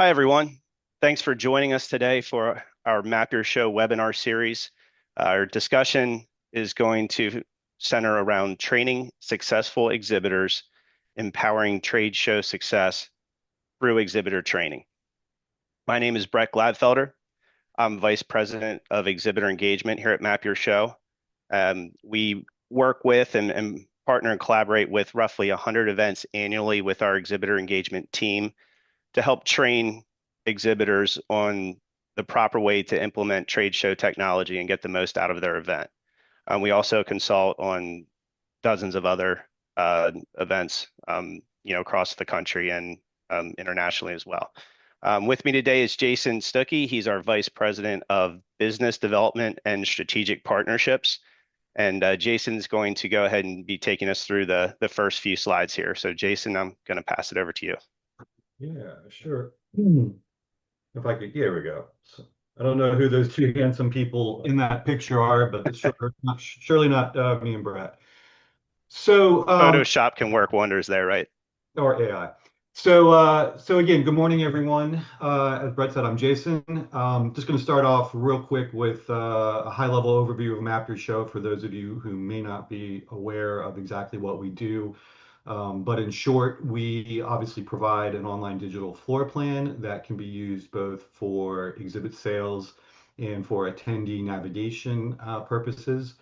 Hi, everyone. Thanks for joining us today for our Map Your Show webinar series. Our discussion is going to center around training successful exhibitors, empowering trade show success through exhibitor training. My name is Brett Glatfelter. I'm Vice President of Exhibitor Engagement here at Map Your Show. We work with and partner and collaborate with roughly 100 events annually with our exhibitor engagement team to help train exhibitors on the proper way to implement trade show technology and get the most out of their event. We also consult on dozens of other events, across the country and internationally as well. With me today is Jason Stookey. He's our Vice President of Business Development and Strategic Partnerships. And Jason's going to go ahead and be taking us through the first few slides here. So Jason, I'm going to pass it over to you. Yeah, sure. If I could, here we go. So, I don't know who those two handsome people in that picture are, but it's surely not me and Brett. So, Photoshop can work wonders there, right? or AI. So again, good morning, everyone. As Brett said, I'm Jason. Just going to start off real quick with a high-level overview of Map Your Show for those of you who may not be aware of exactly what we do. But in short, we obviously provide an online digital floor plan that can be used both for exhibit sales and for attendee navigation purposes.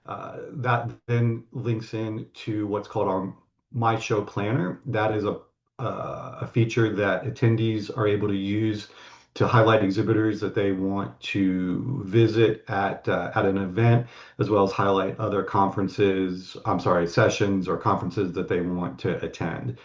That then links in to what's called our My Show Planner. That is a feature that attendees are able to use to highlight exhibitors that they want to visit at an event, as well as highlight other sessions or conferences that they want to attend.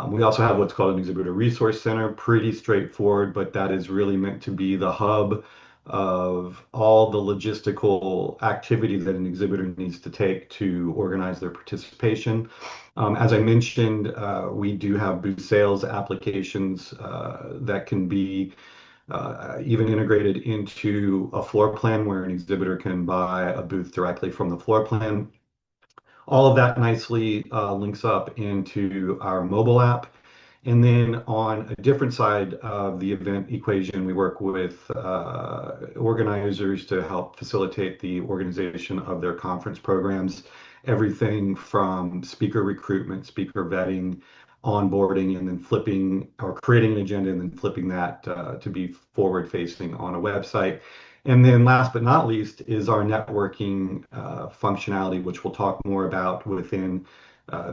We also have what's called an Exhibitor Resource Center, pretty straightforward, but that is really meant to be the hub of all the logistical activity that an exhibitor needs to take to organize their participation. As I mentioned, we do have booth sales applications that can be even integrated into a floor plan where an exhibitor can buy a booth directly from the floor plan. All of that nicely links up into our mobile app. And then on a different side of the event equation, we work with organizers to help facilitate the organization of their conference programs, everything from speaker recruitment, speaker vetting, onboarding, and then flipping or creating an agenda and then flipping that to be forward facing on a website. And then last but not least is our networking functionality, which we'll talk more about within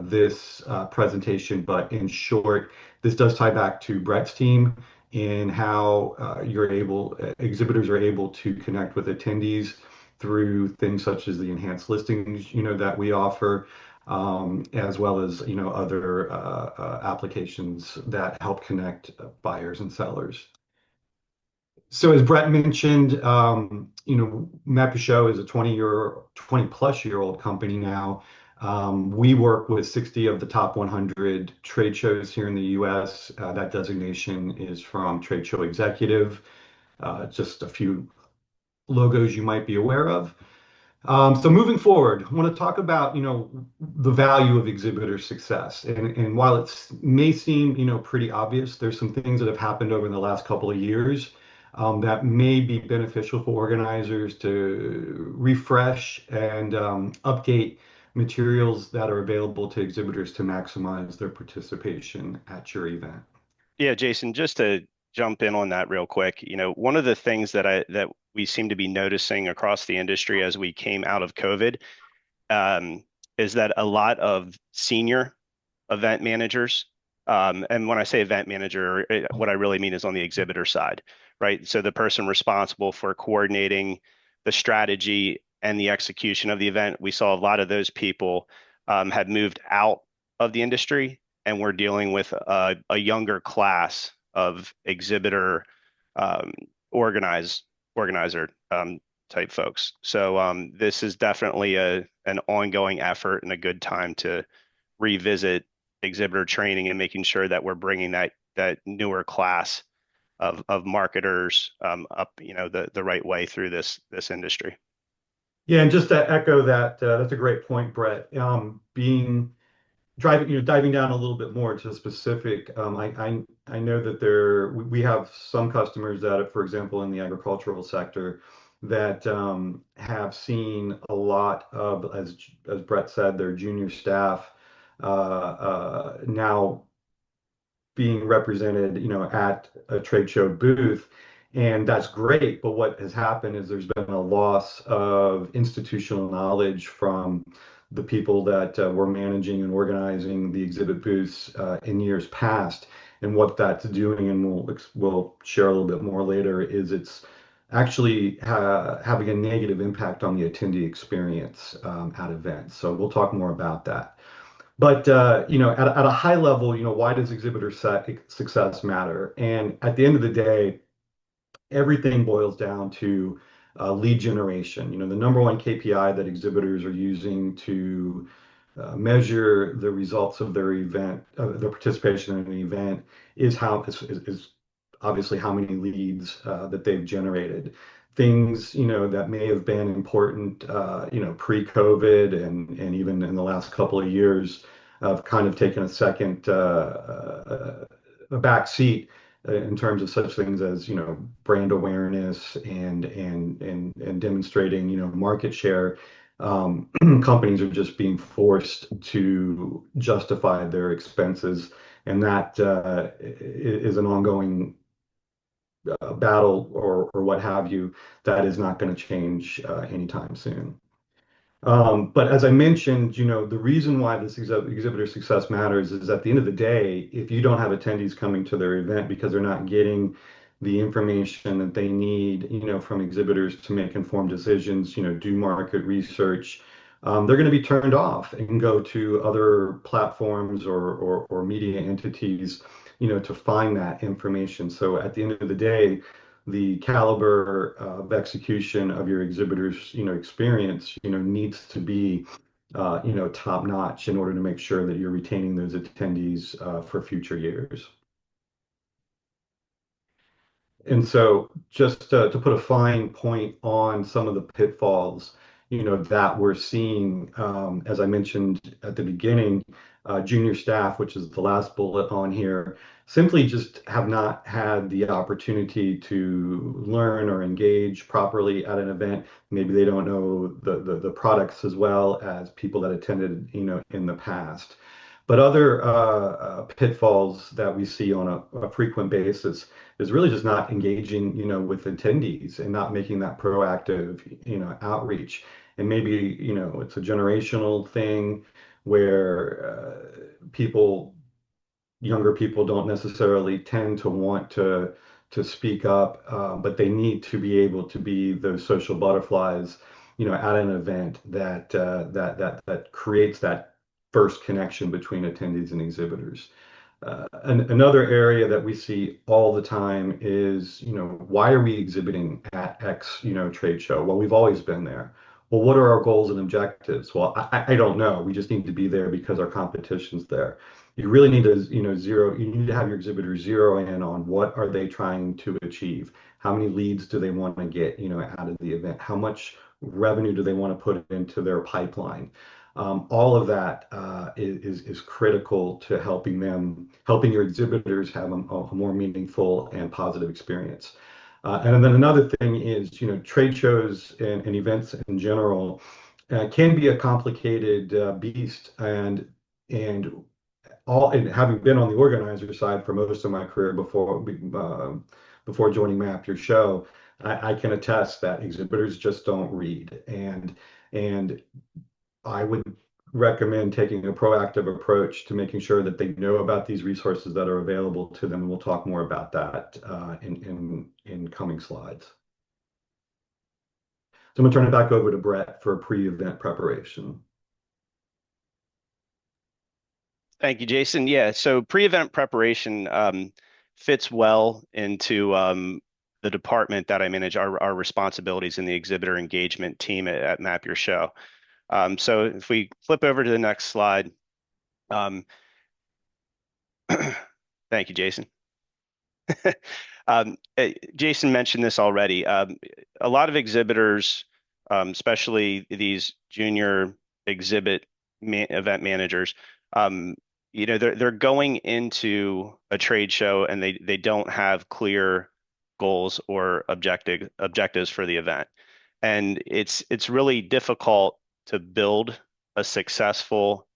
this presentation. But in short, this does tie back to Brett's team in how exhibitors are able to connect with attendees through things such as the enhanced listings, that we offer, as well as, other applications that help connect buyers and sellers. So as Brett mentioned, Map Your Show is a 20 plus year old company now. We work with 60 of the top 100 trade shows here in the US. That designation is from Trade Show Executive, just a few logos you might be aware of. So moving forward, I want to talk about, the value of exhibitor success. And while it may seem, pretty obvious, there's some things that have happened over the last couple of years that may be beneficial for organizers to refresh and update materials that are available to exhibitors to maximize their participation at your event. Yeah, Jason, just to jump in on that real quick, one of the things that we seem to be noticing across the industry as we came out of COVID, is that a lot of senior event managers, and when I say event manager, what I really mean is on the exhibitor side, right? So the person responsible for coordinating the strategy and the execution of the event, we saw a lot of those people had moved out of the industry, and we're dealing with a younger class of exhibitor organizer type folks. So this is definitely an ongoing effort and a good time to revisit exhibitor training and making sure that we're bringing that newer class of marketers up, the right way through this industry. Yeah, and just to echo that, that's a great point, Brett. Being diving down a little bit more to specific, I know that we have some customers that, for example, in the agricultural sector, that have seen a lot of, as Brett said, their junior staff now being represented, at a trade show booth. And that's great. But what has happened is there's been a loss of institutional knowledge from the people that were managing and organizing the exhibit booths in years past. And what that's doing, and we'll share a little bit more later, is it's actually having a negative impact on the attendee experience at events. So we'll talk more about that. But at a high level, why does success matter? And at the end of the day, everything boils down to lead generation. The number one KPI that exhibitors are using to measure the results of their event, their participation in an event, is obviously how many leads that they've generated. Things, that may have been important, pre-COVID and even in the last couple of years, have kind of taken a back seat in terms of such things as, brand awareness and demonstrating, market share. Companies are just being forced to justify their expenses, and that is an ongoing battle or what have you that is not going to change anytime soon. But as I mentioned, the reason why this exhibitor success matters is at the end of the day, if you don't have attendees coming to their event because they're not getting the information that they need, from exhibitors to make informed decisions, do market research, they're going to be turned off and go to other platforms or media entities, to find that information. So at the end of the day, the caliber of execution of your exhibitors, experience, needs to be, top notch in order to make sure that you're retaining those attendees for future years. And so just to put a fine point on some of the pitfalls, that we're seeing, as I mentioned at the beginning, junior staff, which is the last bullet on here, simply just have not had the opportunity to learn or engage properly at an event. Maybe they don't know the products as well as people that attended, in the past. But other pitfalls that we see on a frequent basis is really just not engaging, with attendees and not making that proactive, outreach. And maybe, it's a generational thing where younger people don't necessarily tend to want to speak up, but they need to be able to be those social butterflies, at an event that creates that first connection between attendees and exhibitors. Another area that we see all the time is, why are we exhibiting at X, trade show? Well, we've always been there. Well, what are our goals and objectives? Well, I don't know. We just need to be there because our competition's there. You really need to, you need to have your exhibitors zero in on what are they trying to achieve? How many leads do they want to get, out of the event? How much revenue do they want to put into their pipeline? All of that is critical to helping your exhibitors have a more meaningful and positive experience. And then another thing is, trade shows and events in general can be a complicated beast, and having been on the organizer side for most of my career before joining Map Your Show, I can attest that exhibitors just don't read, and I would recommend taking a proactive approach to making sure that they know about these resources that are available to them. And we'll talk more about that in coming slides. So I'm going to turn it back over to Brett for pre-event preparation. Thank you, Jason. Yeah, so pre-event preparation fits well into the department that I manage, our responsibilities in the exhibitor engagement team at Map Your Show. So if we flip over to the next slide. Thank you, Jason. Jason mentioned this already. A lot of exhibitors, especially these junior event managers, um, they're going into a trade show and they don't have clear goals or objectives for the event. And it's really difficult to build a successful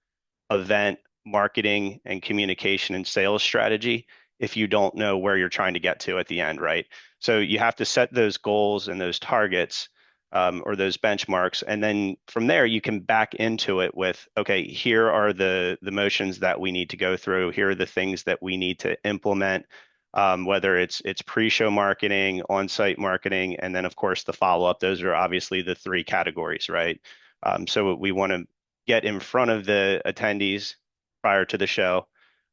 event marketing and communication and sales strategy if you don't know where you're trying to get to at the end, right? So you have to set those goals and those targets, or those benchmarks, and then from there you can back into it with, okay, here are the motions that we need to go through. Here are the things that we need to implement. Whether it's pre-show marketing, on-site marketing, and then of course the follow-up. Those are obviously the three categories, right? So we want to get in front of the attendees prior to the show.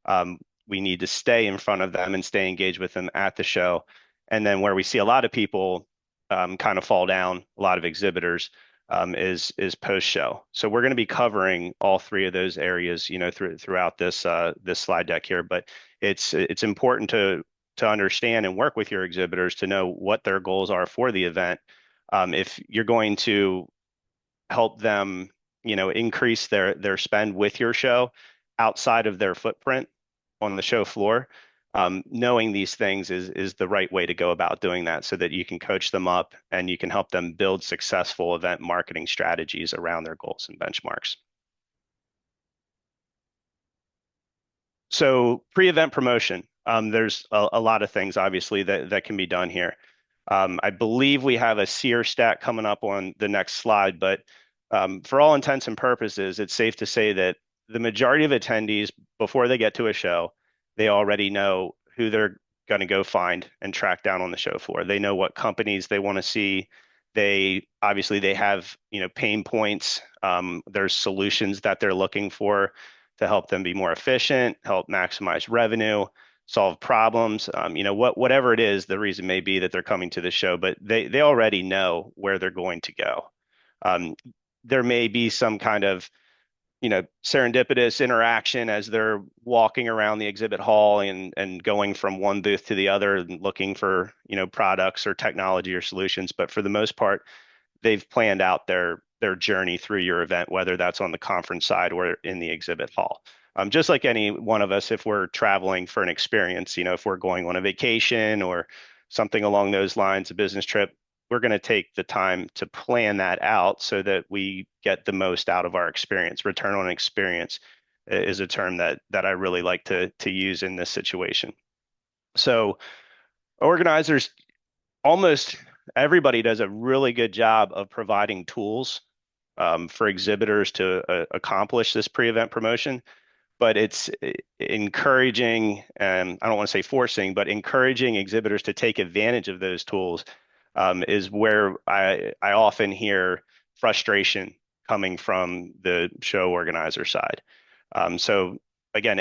Um, we need to stay in front of them and stay engaged with them at the show. And then where we see a lot of people kind of fall down, a lot of exhibitors, is post show. So we're going to be covering all three of those areas, throughout this slide deck here. But it's important to understand and work with your exhibitors to know what their goals are for the event. If you're going to help them, increase their spend with your show outside of their footprint on the show floor. Knowing these things is the right way to go about doing that, so that you can coach them up and you can help them build successful event marketing strategies around their goals and benchmarks. So pre-event promotion, there's a lot of things obviously that can be done here. I believe we have a SEER stat coming up on the next slide, but for all intents and purposes, it's safe to say that the majority of attendees, before they get to a show, they already know who they're going to go find and track down on the show floor. They know what companies they want to see. They have, pain points. There's solutions that they're looking for to help them be more efficient, help maximize revenue, solve problems. Whatever it is, the reason may be that they're coming to the show, but they already know where they're going to go. Um, there may be some kind of, serendipitous interaction as they're walking around the exhibit hall and going from one booth to the other and looking for, products or technology or solutions. But for the most part, they've planned out their journey through your event, whether that's on the conference side or in the exhibit hall. Just like any one of us, if we're traveling for an experience, if we're going on a vacation or something along those lines, a business trip, we're going to take the time to plan that out so that we get the most out of our experience. Return on experience is a term that I really like to use in this situation. So organizers, almost everybody does a really good job of providing tools for exhibitors to accomplish this pre-event promotion, but it's encouraging, and I don't want to say forcing, but encouraging exhibitors to take advantage of those tools is where I often hear frustration coming from the show organizer side. So again,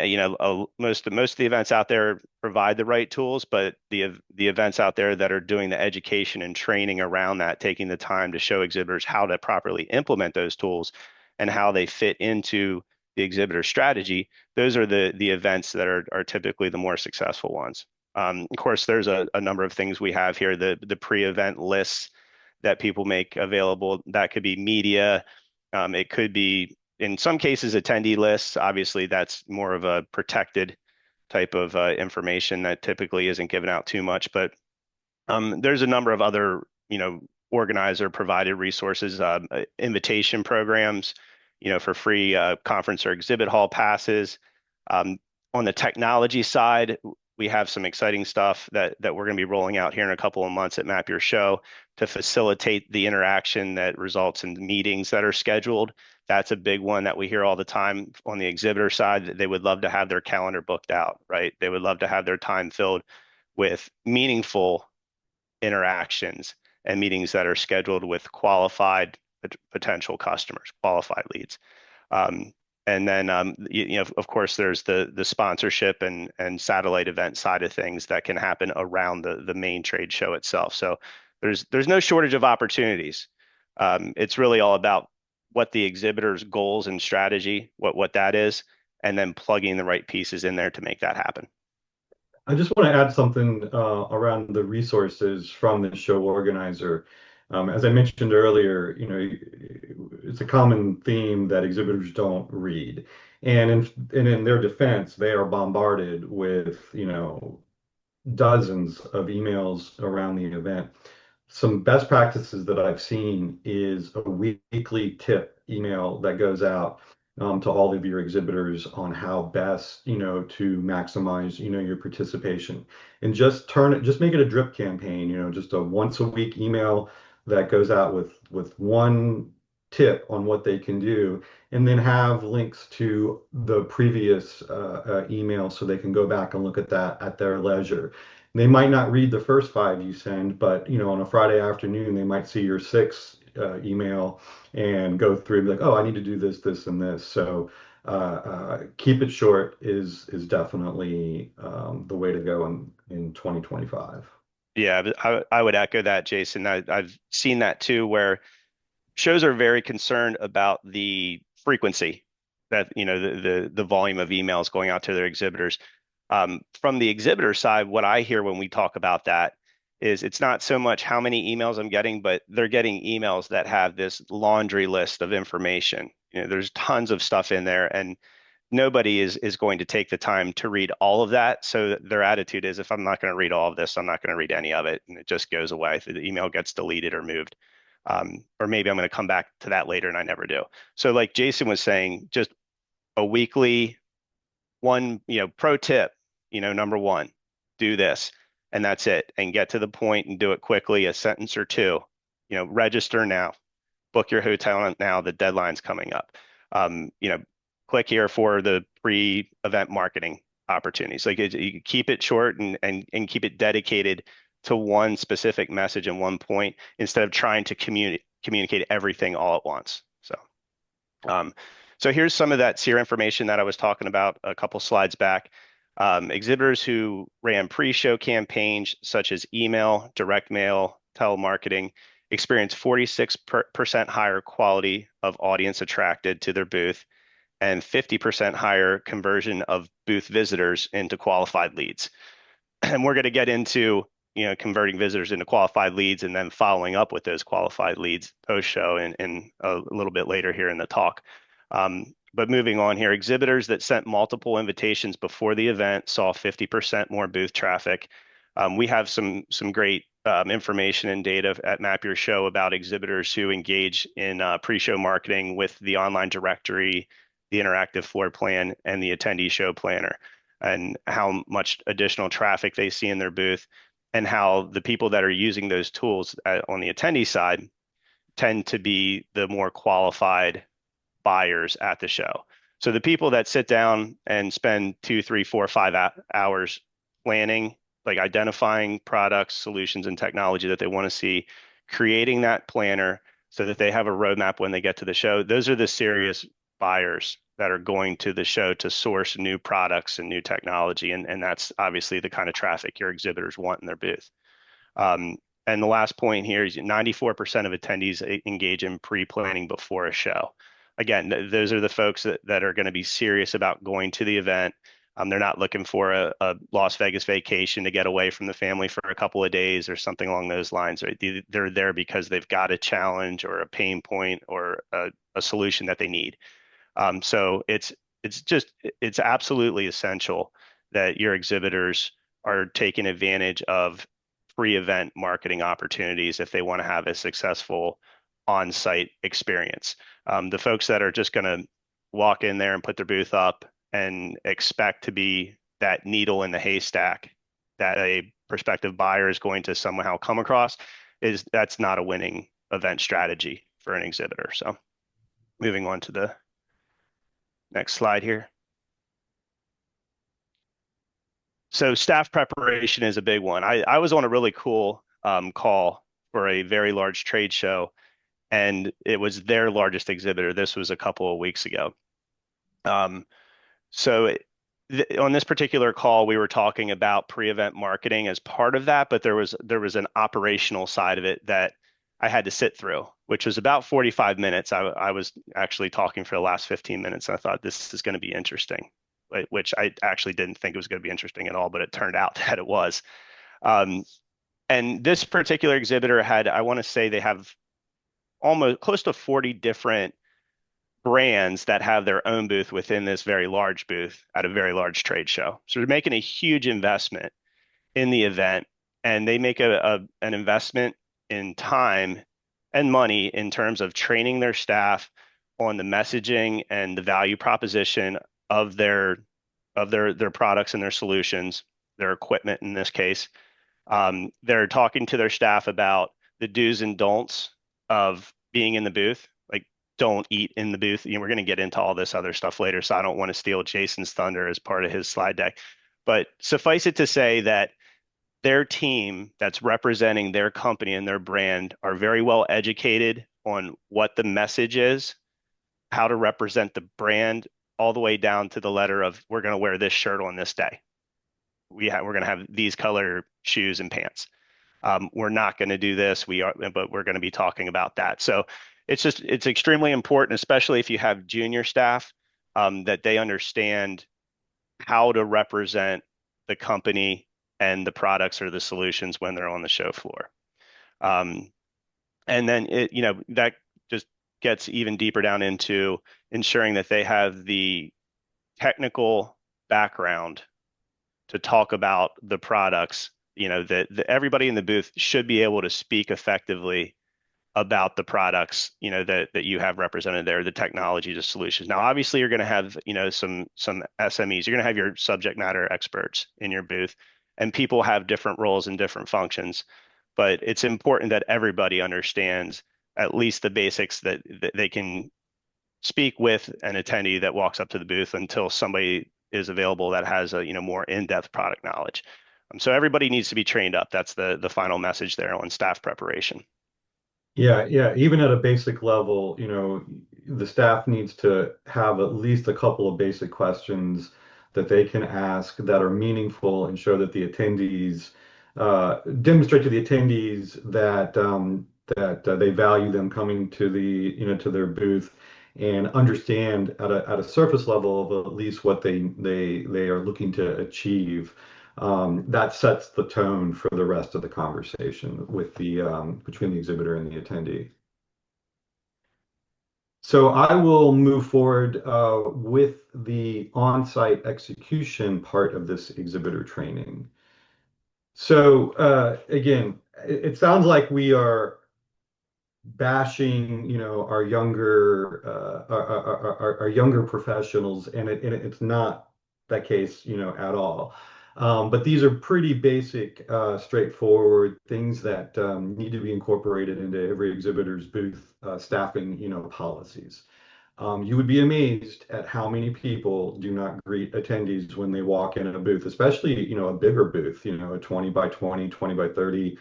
most of the events out there provide the right tools, but the events out there that are doing the education and training around that, taking the time to show exhibitors how to properly implement those tools and how they fit into the exhibitor strategy, those are the events that are typically the more successful ones. Of course, there's a number of things we have here, the pre-event lists that people make available. That could be media. It could be, in some cases, attendee lists. Obviously, that's more of a protected type of information that typically isn't given out too much. But there's a number of other, organizer provided resources, invitation programs, for free conference or exhibit hall passes. Um, on the technology side, we have some exciting stuff that we're going to be rolling out here in a couple of months at Map Your Show to facilitate the interaction that results in meetings that are scheduled. That's a big one that we hear all the time on the exhibitor side, that they would love to have their calendar booked out, right? They would love to have their time filled with meaningful interactions and meetings that are scheduled with qualified potential customers, qualified leads. And then, of course, there's the sponsorship and satellite event side of things that can happen around the main trade show itself. So there's no shortage of opportunities. It's really all about what the exhibitor's goals and strategy, what that is, and then plugging the right pieces in there to make that happen. I just want to add something around the resources from the show organizer. As I mentioned earlier, it's a common theme that exhibitors don't read. And in their defense, they are bombarded with, dozens of emails around the event. Some best practices that I've seen is a weekly tip email that goes out to all of your exhibitors on how best, to maximize, your participation. And just make it a drip campaign, just a once a week email that goes out with one tip on what they can do, and then have links to the previous email so they can go back and look at that at their leisure. They might not read the first five you send, but on a Friday afternoon, they might see your sixth email and go through and be like, "Oh, I need to do this, this, and this." So keep it short is definitely the way to go in 2025. Yeah, but I would echo that, Jason. I've seen that too, where shows are very concerned about the frequency that, the volume of emails going out to their exhibitors. From the exhibitor side, what I hear when we talk about that is it's not so much how many emails I'm getting, but they're getting emails that have this laundry list of information. There's tons of stuff in there, and nobody is going to take the time to read all of that. So their attitude is, if I'm not going to read all of this, I'm not going to read any of it, and it just goes away. The email gets deleted or moved. Or maybe I'm going to come back to that later and I never do. So like Jason was saying, just a weekly one, pro tip, number one, do this, and that's it, and get to the point and do it quickly, a sentence or two. Register now, book your hotel now, the deadline's coming up. Um, you know, Click here for the pre-event marketing opportunities. Like you keep it short and keep it dedicated to one specific message and one point instead of trying to communicate everything all at once. Um, so here's some of that SEER information that I was talking about a couple slides back. Exhibitors who ran pre-show campaigns such as email, direct mail, telemarketing experienced 46% higher quality of audience attracted to their booth and 50% higher conversion of booth visitors into qualified leads. And we're going to get into converting visitors into qualified leads and then following up with those qualified leads post-show and a little bit later here in the talk. But moving on here, exhibitors that sent multiple invitations before the event saw 50% more booth traffic. We have some great information and data at Map Your Show about exhibitors who engage in pre-show marketing with the online directory, the interactive floor plan, and the attendee show planner, and how much additional traffic they see in their booth, and how the people that are using those tools on the attendee side tend to be the more qualified buyers at the show. So the people that sit down and spend 2, 3, 4, 5 hours planning, like identifying products, solutions, and technology that they want to see, creating that planner so that they have a roadmap when they get to the show, those are the serious buyers that are going to the show to source new products and new technology. And that's obviously the kind of traffic your exhibitors want in their booth. And the last point here is 94% of attendees engage in pre-planning before a show. Again, those are the folks that are going to be serious about going to the event. They're not looking for a Las Vegas vacation to get away from the family for a couple of days or something along those lines. Right? They're there because they've got a challenge or a pain point or a solution that they need. So it's absolutely essential that your exhibitors are taking advantage of pre-event marketing opportunities if they want to have a successful on-site experience. The folks that are just going to walk in there and put their booth up and expect to be that needle in the haystack that a prospective buyer is going to somehow come across, that's not a winning event strategy for an exhibitor. So moving on to the next slide here. So staff preparation is a big one. I was on a really cool call for a very large trade show, and it was their largest exhibitor. This was a couple of weeks ago. So on this particular call, we were talking about pre-event marketing as part of that, but there was an operational side of it that I had to sit through, which was about 45 minutes. I was actually talking for the last 15 minutes. And I thought this is going to be interesting, which I actually didn't think it was going to be interesting at all, but it turned out that it was. And this particular exhibitor had, I want to say they have almost close to 40 different brands that have their own booth within this very large booth at a very large trade show. So they're making a huge investment in the event, and they make an investment in time and money in terms of training their staff on the messaging and the value proposition of their products and their solutions, their equipment in this case. They're talking to their staff about the do's and don'ts of being in the booth. Like, don't eat in the booth. We're going to get into all this other stuff later, so I don't want to steal Jason's thunder as part of his slide deck. But suffice it to say that their team that's representing their company and their brand are very well educated on what the message is, how to represent the brand, all the way down to the letter of we're going to wear this shirt on this day. We're going to have these color shoes and pants. We're not going to do this. But we're going to be talking about that. So it's extremely important, especially if you have junior staff, that they understand how to represent the company and the products or the solutions when they're on the show floor. And then that just gets even deeper down into ensuring that they have the technical background to talk about the products. That everybody in the booth should be able to speak effectively about the products, that you have represented there, the technology, the solutions. Now, obviously, you're going to have, some SMEs. You're going to have your subject matter experts in your booth, and people have different roles and different functions. But it's important that everybody understands at least the basics, that they can speak with an attendee that walks up to the booth until somebody is available that has a more in-depth product knowledge. So everybody needs to be trained up. That's the final message there on staff preparation. Yeah, yeah. Even at a basic level, the staff needs to have at least a couple of basic questions that they can ask that are meaningful and show that the attendees demonstrate to the attendees that they value them coming to to their booth and understand at a surface level of at least what they are looking to achieve. That sets the tone for the rest of the conversation with the between the exhibitor and the attendee. So I will move forward with the on-site execution part of this exhibitor training. So again, it sounds like we are bashing, our younger our younger professionals, and it's not that case, at all. But these are pretty basic, straightforward things that need to be incorporated into every exhibitor's booth staffing, policies. You would be amazed at how many people do not greet attendees when they walk in a booth, especially, a bigger booth, a 20 by 20, 20 by 30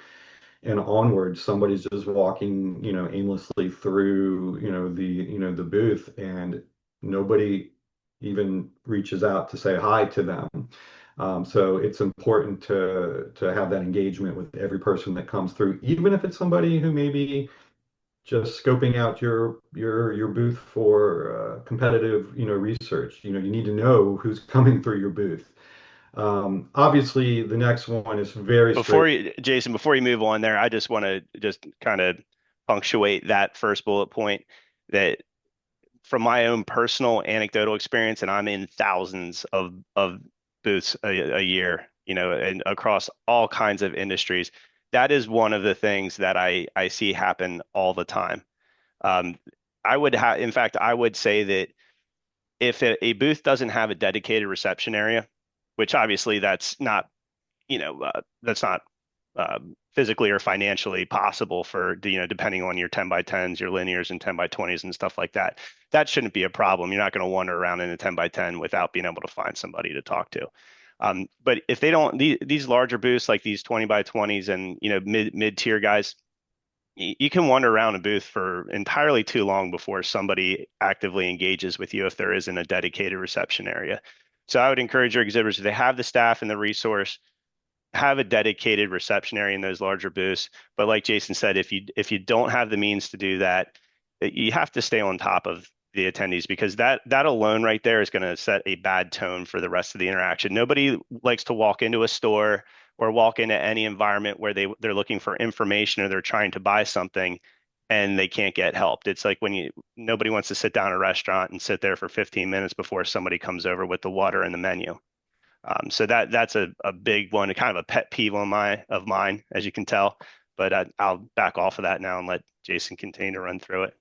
and onward. Somebody's just walking, aimlessly through, the booth, and nobody even reaches out to say hi to them. So it's important to have that engagement with every person that comes through, even if it's somebody who may be just scoping out your booth for competitive, research. You need to know who's coming through your booth. Obviously, the next one is very straight. Jason, before you move on there, I just want to just kind of punctuate that first bullet point, that from my own personal anecdotal experience, and I'm in thousands of booths a year, and across all kinds of industries, that is one of the things that I see happen all the time. In fact, I would say that if a booth doesn't have a dedicated reception area, which obviously that's not physically or financially possible for, depending on your 10 by 10s, your linears and 10 by 20s and stuff like that. That shouldn't be a problem. You're not going to wander around in a 10 by 10 without being able to find somebody to talk to. But if they don't, these larger booths like these 20 by 20s and, mid-tier guys, you can wander around a booth for entirely too long before somebody actively engages with you if there isn't a dedicated reception area. So I would encourage your exhibitors, if they have the staff and the resource, have a dedicated reception area in those larger booths. But like Jason said, if you don't have the means to do that, you have to stay on top of the attendees, because that alone right there is going to set a bad tone for the rest of the interaction. Nobody likes to walk into a store or walk into any environment where they're looking for information or they're trying to buy something and they can't get helped. It's like when nobody wants to sit down at a restaurant and sit there for 15 minutes before somebody comes over with the water and the menu. So that's a big one, kind of a pet peeve of mine, as you can tell. But I'll back off of that now and let Jason continue to run through it.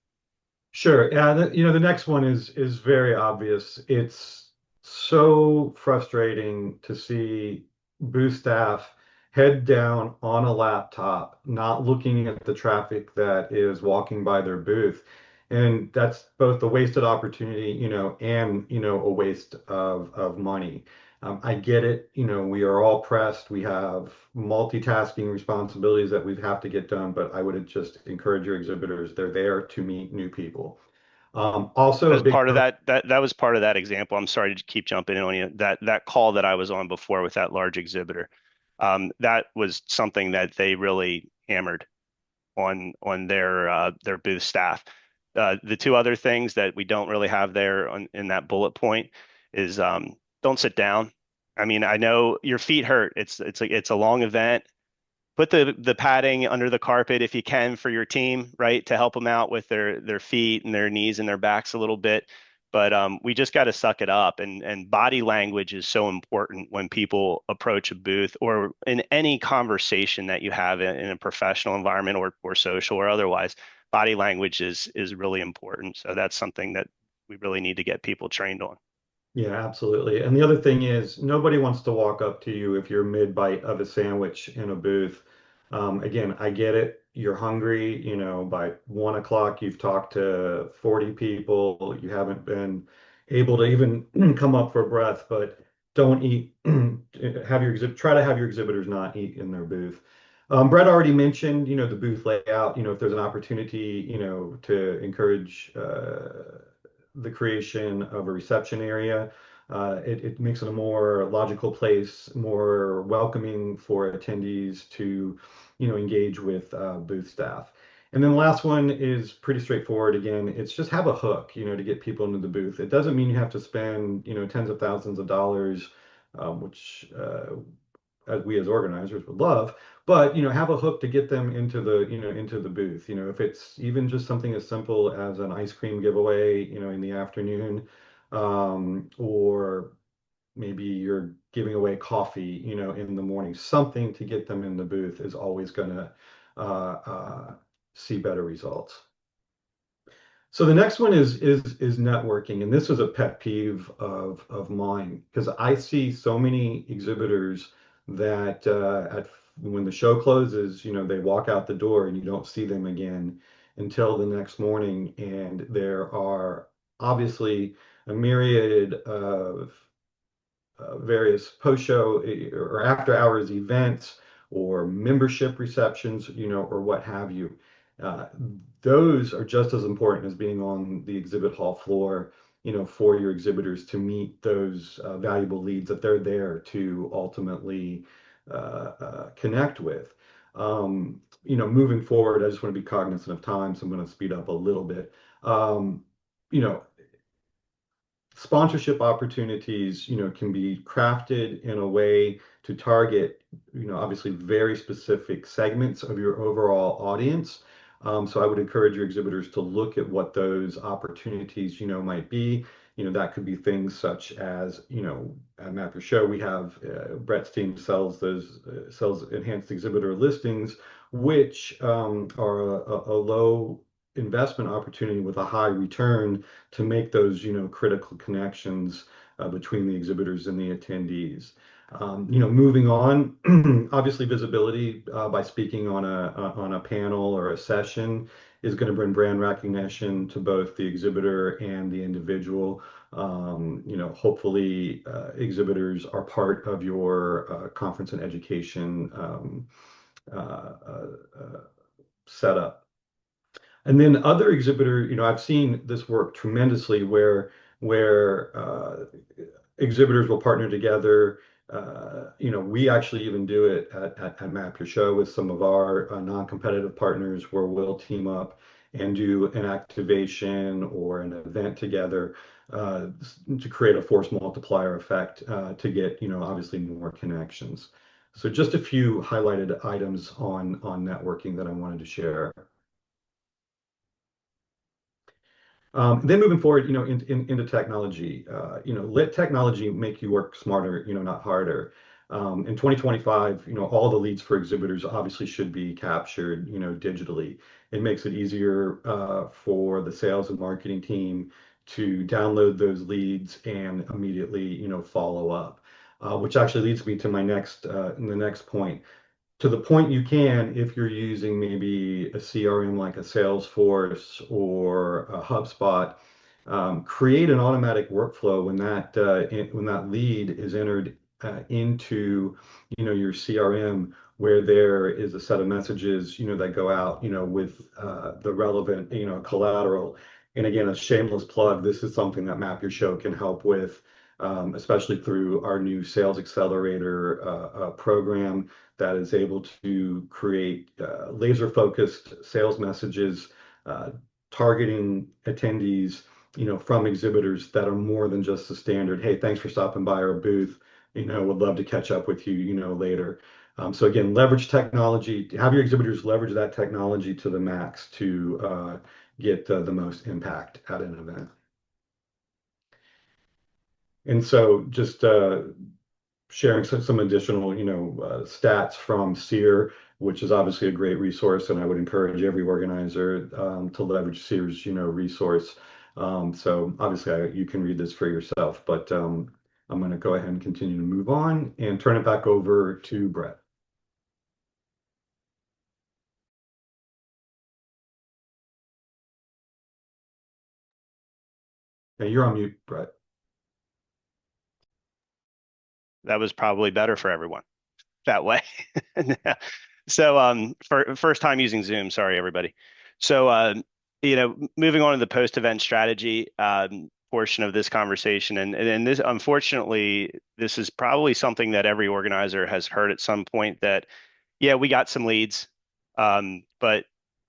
Sure. Yeah, the next one is very obvious. It's so frustrating to see booth staff head down on a laptop, not looking at the traffic that is walking by their booth. And that's both a wasted opportunity, and, a waste of money. I get it. We are all pressed. We have multitasking responsibilities that we have to get done, but I would just encourage your exhibitors. They're there to meet new people. Also, a As big part of part. that was part of that example. I'm sorry to keep jumping in on you. That call that I was on before with that large exhibitor, that was something that they really hammered on their booth staff. The two other things that we don't really have there in that bullet point is don't sit down. I mean, I know your feet hurt. It's a long event. Put the padding under the carpet if you can for your team, right, to help them out with their feet and their knees and their backs a little bit. But we just got to suck it up, and body language is so important when people approach a booth or in any conversation that you have in a professional environment or social or otherwise. Body language is really important. So that's something that we really need to get people trained on. Yeah, absolutely. And the other thing is, nobody wants to walk up to you if you're mid-bite of a sandwich in a booth. Again, I get it. You're hungry, by 1 o'clock, you've talked to 40 people. You haven't been able to even come up for breath, but don't eat. Try to have your exhibitors not eat in their booth. Brett already mentioned, the booth layout. If there's an opportunity, to encourage the creation of a reception area. It makes it a more logical place, more welcoming for attendees to, engage with booth staff. And then the last one is pretty straightforward. Again, it's just have a hook, to get people into the booth. It doesn't mean you have to spend, tens of thousands of dollars, which as we as organizers would love, but have a hook to get them into the booth. If it's even just something as simple as an ice cream giveaway, in the afternoon, or maybe you're giving away coffee, in the morning. Something to get them in the booth is always going to see better results. So the next one is networking, and this is a pet peeve of mine because I see so many exhibitors that when the show closes, they walk out the door and you don't see them again until the next morning, and there are obviously a myriad of various post-show or after-hours events or membership receptions, or what have you. Uh, those are just as important as being on the exhibit hall floor, for your exhibitors to meet those valuable leads that they're there to ultimately connect with. Moving forward, I just want to be cognizant of time, so I'm going to speed up a little bit. Um, you know, Sponsorship opportunities, can be crafted in a way to target, obviously very specific segments of your overall audience. So I would encourage your exhibitors to look at what those opportunities, might be. That could be things such as, at Map Your Show, we have Brett's team sells enhanced exhibitor listings, which are a low investment opportunity with a high return to make those, critical connections between the exhibitors and the attendees. Moving on, obviously visibility by speaking on a panel or a session is going to bring brand recognition to both the exhibitor and the individual. Hopefully exhibitors are part of your conference and education uh, uh, uh, setup. And then other exhibitor, I've seen this work tremendously where exhibitors will partner together. We actually even do it at Map Your Show with some of our non-competitive partners where we'll team up and do an activation or an event together to create a force multiplier effect to get, obviously more connections. So just a few highlighted items on networking that I wanted to share. Then moving forward, into technology, let technology make you work smarter, not harder. In 2025, all the leads for exhibitors obviously should be captured, digitally. It makes it easier for the sales and marketing team to download those leads and immediately, follow up. Which actually leads me to the next point. To the point you can, if you're using maybe a CRM like a Salesforce or a HubSpot, create an automatic workflow when that lead is entered into your CRM, where there is a set of messages that go out with the relevant collateral. And again, a shameless plug, this is something that Map Your Show can help with, especially through our new Sales Accelerator program that is able to create laser focused sales messages uh, targeting attendees from exhibitors that are more than just the standard, hey, thanks for stopping by our booth, would love to catch up with you, later. So again, leverage technology, have your exhibitors leverage that technology to the max to get the most impact at an event. And so just sharing some additional, stats from SEER, which is obviously a great resource, and I would encourage every organizer to leverage SEER's, resource. So obviously, you can read this for yourself, but I'm going to go ahead and continue to move on and turn it back over to Brett. Hey, you're on mute, Brett. That was probably better for everyone that way. So for first time using Zoom, sorry everybody. So moving on to the post-event strategy portion of this conversation, and this, unfortunately, this is probably something that every organizer has heard at some point, that yeah, we got some leads, but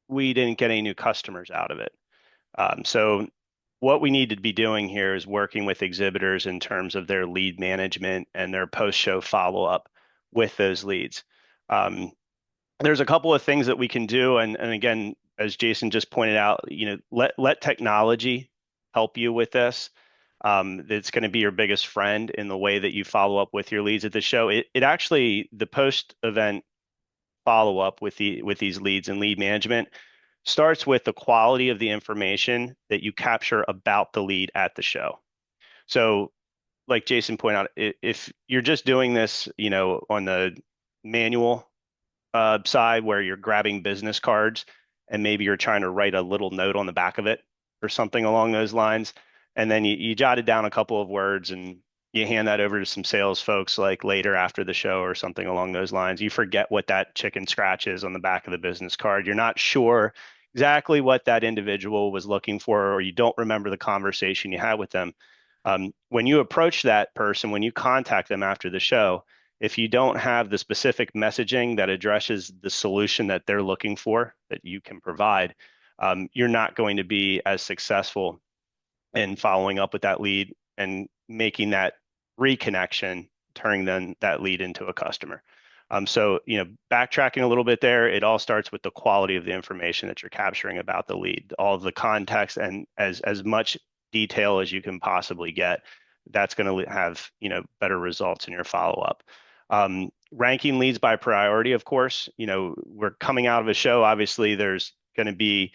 we didn't get any new customers out of it. So what we need to be doing here is working with exhibitors in terms of their lead management and their post-show follow-up with those leads. There's a couple of things that we can do, and again, as Jason just pointed out, let technology help you with this. It's going to be your biggest friend in the way that you follow up with your leads at the show. It actually, the post-event follow-up with these leads and lead management starts with the quality of the information that you capture about the lead at the show. So, like Jason pointed out, if you're just doing this, on the manual side where you're grabbing business cards and maybe you're trying to write a little note on the back of it or something along those lines, and then you jotted down a couple of words and you hand that over to some sales folks like later after the show or something along those lines. You forget what that chicken scratch is on the back of the business card. You're not sure exactly what that individual was looking for, or you don't remember the conversation you had with them. When you approach that person, when you contact them after the show, if you don't have the specific messaging that addresses the solution that they're looking for that you can provide, you're not going to be as successful in following up with that lead and making that reconnection, turning then that lead into a customer. So, backtracking a little bit there, it all starts with the quality of the information that you're capturing about the lead, all of the context, and as much detail as you can possibly get. That's going to have, better results in your follow-up. Ranking leads by priority, of course. We're coming out of a show. Obviously, there's going to be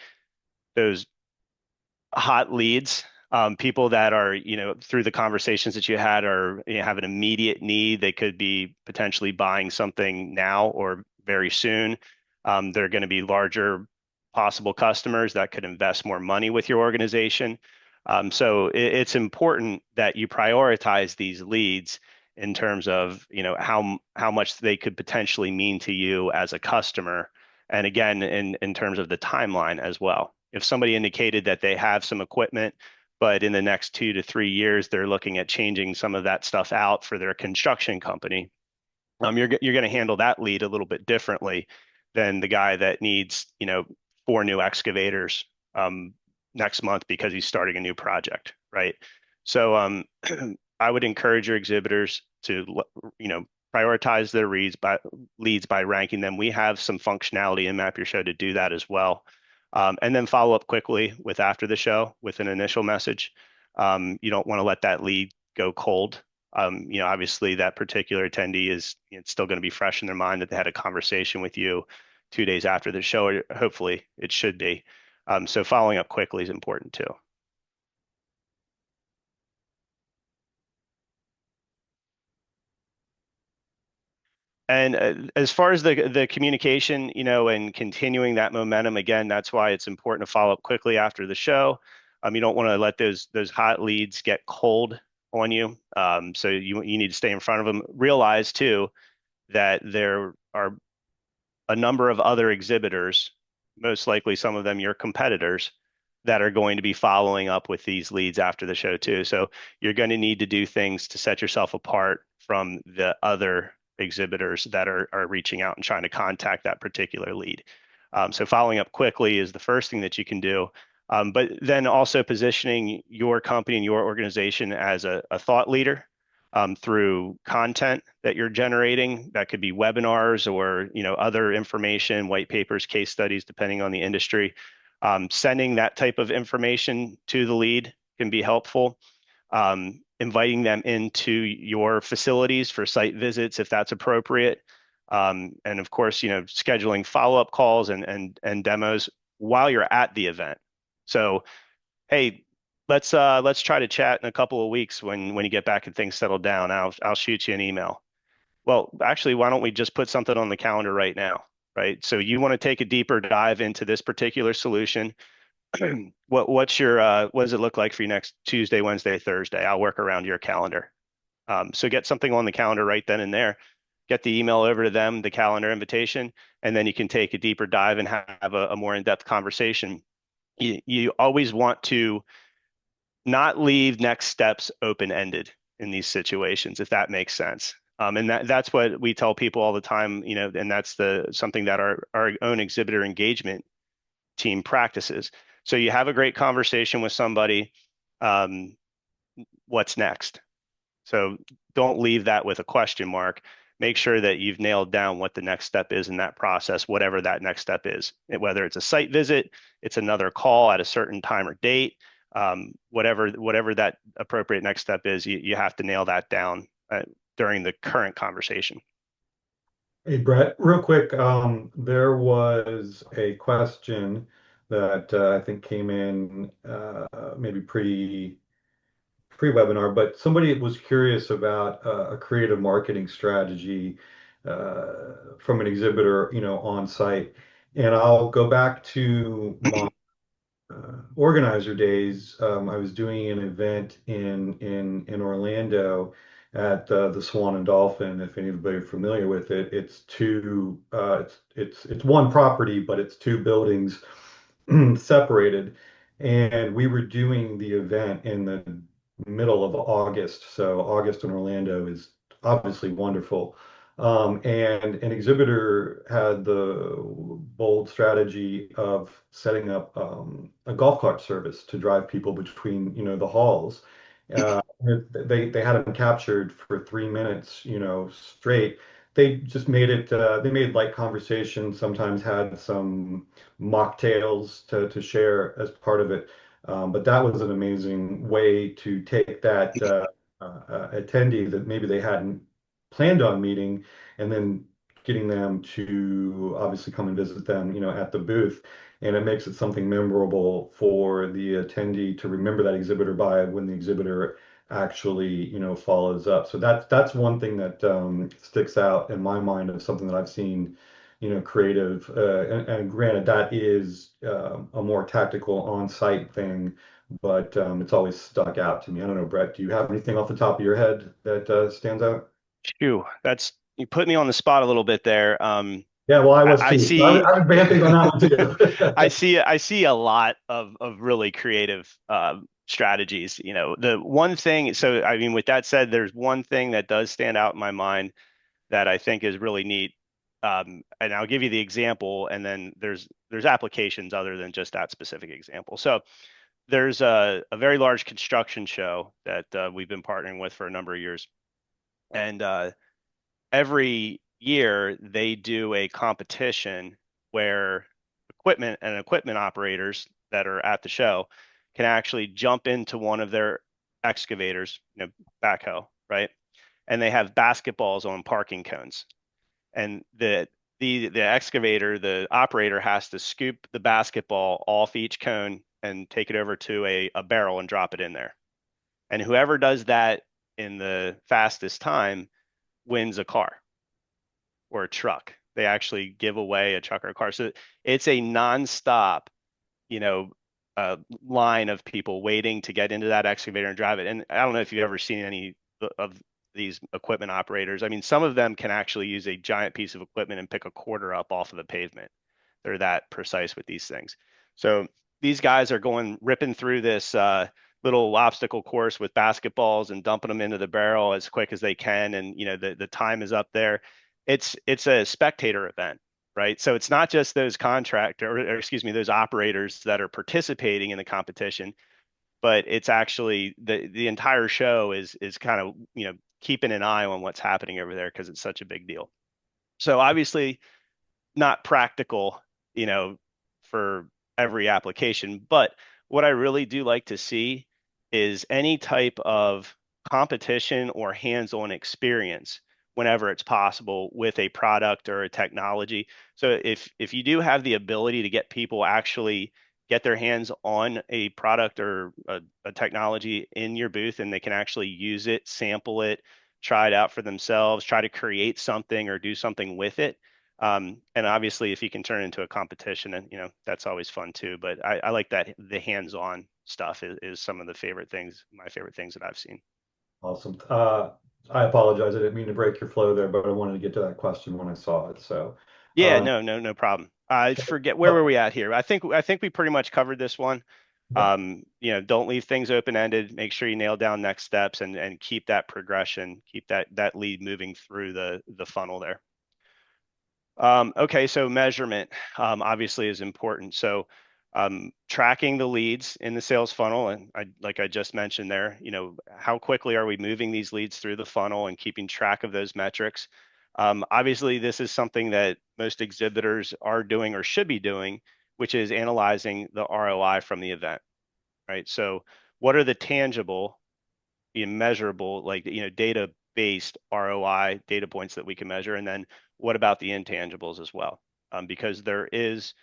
those hot leads, people that are, through the conversations that you had, are have an immediate need. They could be potentially buying something now or very soon. They're going to be larger possible customers that could invest more money with your organization. So it's important that you prioritize these leads in terms of, how much they could potentially mean to you as a customer. And again, in terms of the timeline as well. If somebody indicated that they have some equipment, but in the next 2 to 3 years, they're looking at changing some of that stuff out for their construction company, you're going to handle that lead a little bit differently than the guy that needs, 4 new excavators next month because he's starting a new project, right? So I would encourage your exhibitors to, prioritize their leads by ranking them. We have some functionality in Map Your Show to do that as well. And then follow up quickly with after the show with an initial message. You don't want to let that lead go cold. Obviously that particular attendee is it's still going to be fresh in their mind that they had a conversation with you 2 days after the show, or hopefully it should be. So following up quickly is important too. And as far as the communication, and continuing that momentum, again, that's why it's important to follow up quickly after the show. You don't want to let those hot leads get cold on you. So you need to stay in front of them. Realize too that there are a number of other exhibitors, most likely some of them your competitors, that are going to be following up with these leads after the show too. So you're going to need to do things to set yourself apart from the other exhibitors that are reaching out and trying to contact that particular lead. So following up quickly is the first thing that you can do. But then also positioning your company and your organization as a thought leader through content that you're generating. That could be webinars or other information, white papers, case studies, depending on the industry. Sending that type of information to the lead can be helpful. Inviting them into your facilities for site visits if that's appropriate. And of course, scheduling follow-up calls and demos while you're at the event. So, hey, let's try to chat in a couple of weeks when you get back and things settle down. I'll shoot you an email. Well, actually, why don't we just put something on the calendar right now, right? So you want to take a deeper dive into this particular solution. What does it look like for you next Tuesday, Wednesday, Thursday? I'll work around your calendar. So get something on the calendar right then and there. Get the email over to them, the calendar invitation, and then you can take a deeper dive and have a more in-depth conversation. You always want to not leave next steps open-ended in these situations, if that makes sense. And that's what we tell people all the time, and that's something that our own exhibitor engagement team practices. So you have a great conversation with somebody. What's next? So don't leave that with a question mark. Make sure that you've nailed down what the next step is in that process, whatever that next step is. Whether it's a site visit, it's another call at a certain time or date, whatever that appropriate next step is, you have to nail that down during the current conversation. Hey Brett, real quick, there was a question that I think came in maybe pre-webinar, but somebody was curious about a creative marketing strategy from an exhibitor, on site. And I'll go back to my organizer days. I was doing an event in Orlando at the Swan and Dolphin. If anybody familiar with it, it's two. It's one property, but it's two buildings separated. And we were doing the event in the middle of August. So August in Orlando is obviously wonderful. And an exhibitor had the bold strategy of setting up a golf cart service to drive people between, the halls. They had them captured for 3 minutes, straight. They just made it. They made light conversation. Sometimes had some mocktails to share as part of it. But that was an amazing way to take that attendee that maybe they hadn't planned on meeting, and then getting them to obviously come and visit them, at the booth. And it makes it something memorable for the attendee to remember that exhibitor by when the exhibitor actually, follows up. So that's one thing that sticks out in my mind of something that I've seen, creative. And granted, that is a more tactical on-site thing, but it's always stuck out to me. I don't know, Brett, do you have anything off the top of your head that stands out? Phew, you put me on the spot a little bit there. Yeah, well, I I, was I too. So see I was vamping on that one I too. see a lot of really creative strategies. The one thing, so I mean, with that said, there's one thing that does stand out in my mind that I think is really neat. And I'll give you the example, and then there's applications other than just that specific example. So there's a very large construction show that we've been partnering with for a number of years, and every year they do a competition where equipment and equipment operators that are at the show can actually jump into one of their excavators, backhoe, right? And they have basketballs on parking cones. And the excavator, the operator has to scoop the basketball off each cone and take it over to a barrel and drop it in there. And whoever does that in the fastest time wins a car or a truck. They actually give away a truck or a car. So it's a nonstop, you know, line of people waiting to get into that excavator and drive it. And I don't know if you've ever seen any of these equipment operators. I mean, some of them can actually use a giant piece of equipment and pick a quarter up off of the pavement. They're that precise with these things. So these guys are going ripping through this little obstacle course with basketballs and dumping them into the barrel as quick as they can. And the time is up there. It's a spectator event, right? So it's not just those or excuse me, those operators that are participating in the competition, but it's actually the entire show is kind of keeping an eye on what's happening over there because it's such a big deal. So obviously not practical, you know, for every application. But what I really do like to see is any type of competition or hands-on experience whenever it's possible with a product or a technology. So if you do have the ability to get people actually get their hands on a product or a technology in your booth and they can actually use it, sample it, try it out for themselves, try to create something or do something with it, and obviously, if you can turn it into a competition, and that's always fun too. But I like that the hands-on stuff is some of the favorite things, my favorite things that I've seen. Awesome. I apologize. I didn't mean to break your flow there, but I wanted to get to that question when I saw it. So, Yeah, um, no problem. I forget where but, were we at here. I think we pretty much covered this one. Don't leave things open-ended. Make sure you nail down next steps and keep that progression, keep that lead moving through the funnel there. Okay, so measurement obviously is important. So tracking the leads in the sales funnel, and like I just mentioned there, how quickly are we moving these leads through the funnel and keeping track of those metrics? Obviously, this is something that most exhibitors are doing or should be doing, which is analyzing the ROI from the event, right? So what are the tangible, measurable, like data based ROI data points that we can measure, and then what about the intangibles as well? Because there is,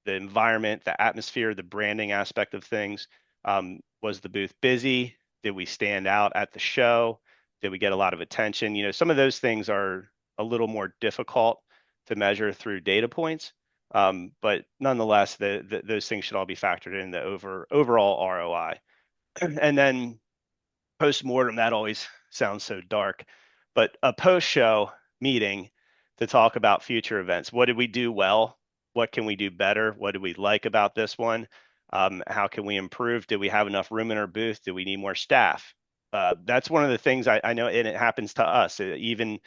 the environment, the atmosphere, the branding aspect of things. Was the booth busy? Did we stand out at the show? Did we get a lot of attention? Some of those things are a little more difficult to measure through data points. But nonetheless, those things should all be factored in the overall ROI. And then post-mortem, that always sounds so dark, but a post-show meeting to talk about future events. What did we do well? What can we do better? What do we like about this one? How can we improve? Did we have enough room in our booth? Do we need more staff? That's one of the things I know, and it happens to us. Even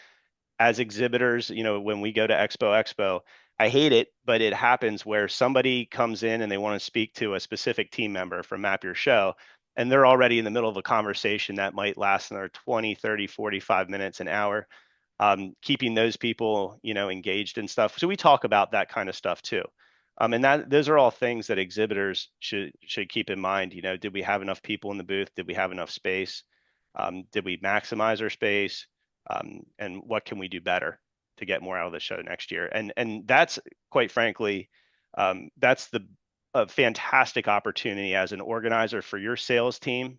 as exhibitors, when we go to Expo, I hate it, but it happens where somebody comes in and they want to speak to a specific team member from Map Your Show, and they're already in the middle of a conversation that might last another 20, 30, 45 minutes, an hour, keeping those people, engaged and stuff. So we talk about that kind of stuff too. And those are all things that exhibitors should keep in mind. Did we have enough people in the booth? Did we have enough space? Did we maximize our space? And what can we do better to get more out of the show next year? And that's quite frankly, that's a fantastic opportunity as an organizer for your sales team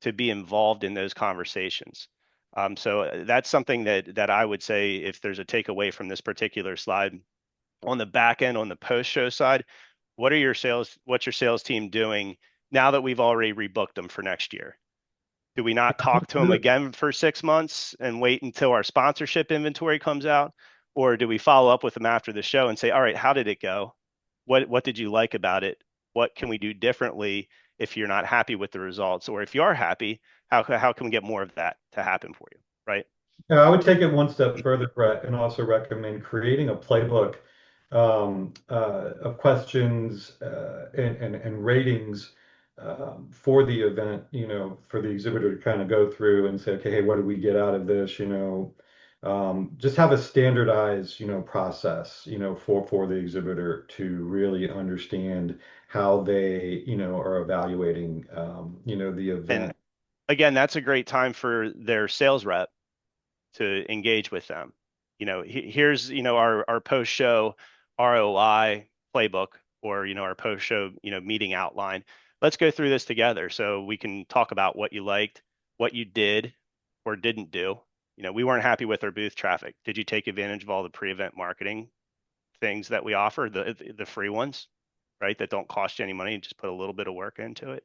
to be involved in those conversations. So that's something that I would say, if there's a takeaway from this particular slide, on the back end, on the post-show side, what's your sales team doing now that we've already rebooked them for next year? Do we not talk to them again for 6 months and wait until our sponsorship inventory comes out? Or do we follow up with them after the show and say, all right, how did it go? What did you like about it? What can we do differently if you're not happy with the results? Or if you are happy, how can we get more of that to happen for you, right? I would take it one step further, Brett, and also recommend creating a playbook of questions and ratings for the event, for the exhibitor to kind of go through and say, okay, hey, what did we get out of this? just have a standardized, process, for the exhibitor to really understand how they, are evaluating, the And event. again, that's a great time for their sales rep to engage with them. Here's, our post-show ROI playbook, or, our post-show, meeting outline. Let's go through this together so we can talk about what you liked, what you did or didn't do. We weren't happy with our booth traffic. Did you take advantage of all the pre-event marketing things that we offer, the free ones, right? That don't cost you any money, just put a little bit of work into it.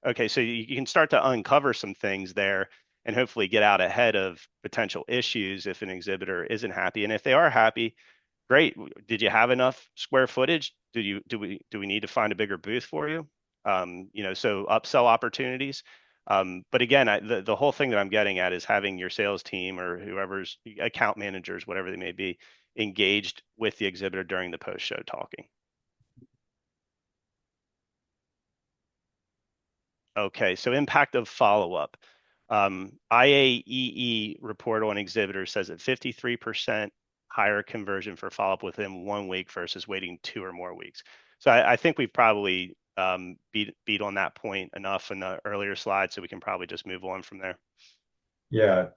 Okay, so you can start to uncover some things there and hopefully get out ahead of potential issues if an exhibitor isn't happy. And if they are happy, great. Did you have enough square footage? Do we need to find a bigger booth for you? So upsell opportunities. But again, the whole thing that I'm getting at is having your sales team or whoever's account managers, whatever they may be, engaged with the exhibitor during the post-show talking. Okay, so impact of follow-up. IAEE report on exhibitors says that 53% higher conversion for follow-up within 1 week versus waiting 2 or more weeks. So I think we've probably beat on that point enough in the earlier slide, so we can probably just move on from there. Yeah,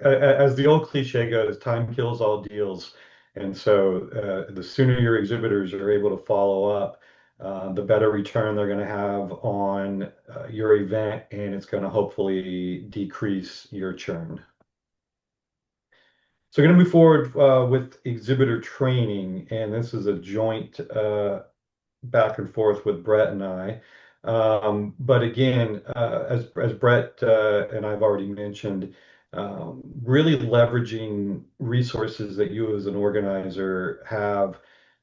as the old cliche goes, time kills all deals. And so the sooner your exhibitors are able to follow up, the better return they're going to have on your event, and it's going to hopefully decrease your churn. So we're going to move forward with exhibitor training, and this is a joint back and forth with Brett and I. But again, as Brett and I've already mentioned, really leveraging resources that you as an organizer have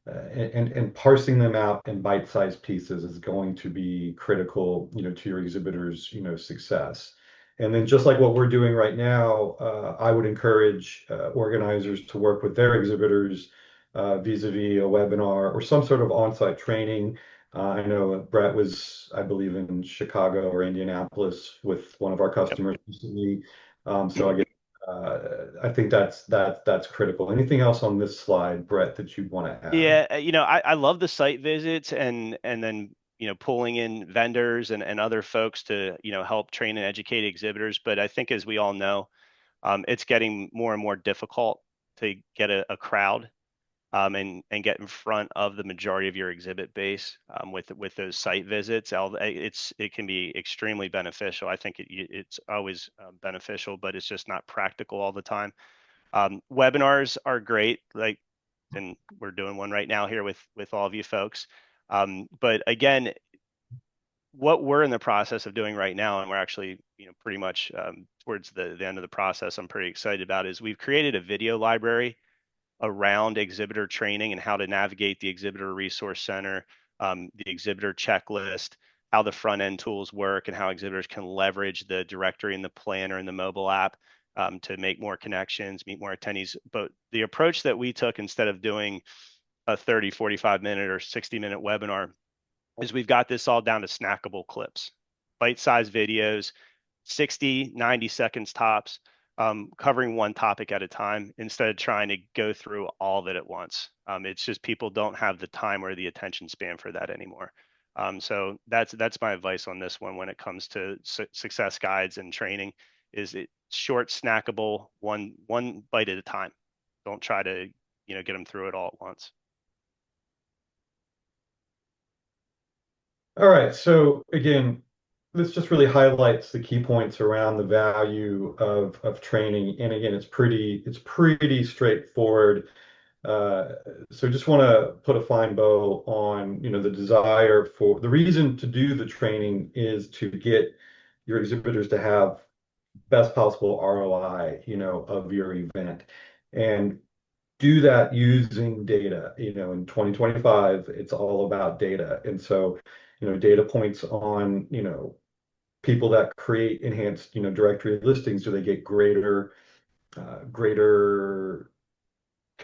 and parsing them out in bite-sized pieces is going to be critical, to your exhibitors, success. And then just like what we're doing right now, I would encourage organizers to work with their exhibitors vis-a-vis a webinar or some sort of on-site training. I know Brett was, I believe, in Chicago or Indianapolis with one of our Yep. customers recently. I think that's critical. Anything else on this slide, Brett, that you want to add? Yeah, I love the site visits and then pulling in vendors and other folks to help train and educate exhibitors. But I think, as we all know, it's getting more and more difficult to get a crowd and get in front of the majority of your exhibit base with those site visits. It can be extremely beneficial. I think it's always beneficial, but it's just not practical all the time. Webinars are great, and we're doing one right now here with all of you folks. But again, what we're in the process of doing right now, and we're actually pretty much towards the end of the process, I'm pretty excited about, is we've created a video library around exhibitor training and how to navigate the exhibitor resource center, the exhibitor checklist, how the front end tools work, and how exhibitors can leverage the directory and the planner and the mobile app to make more connections, meet more attendees. But the approach that we took, instead of doing a 30, 45-minute or 60-minute webinar, is we've got this all down to snackable clips, bite-sized videos, 60, 90 seconds tops, covering one topic at a time instead of trying to go through all of it at once. It's just people don't have the time or the attention span for that anymore. So that's my advice on this one when it comes to success guides and training. Is it short, snackable, one bite at a time. Don't try to get them through it all at once. All right. So again, this just really highlights the key points around the value of training. And again, it's pretty straightforward. Uh, so just want to put a fine bow on, the desire for the reason to do the training is to get your exhibitors to have best possible ROI, of your event. And do that using data. In 2025, it's all about data. And so, data points on, people that create enhanced, directory listings, do they get greater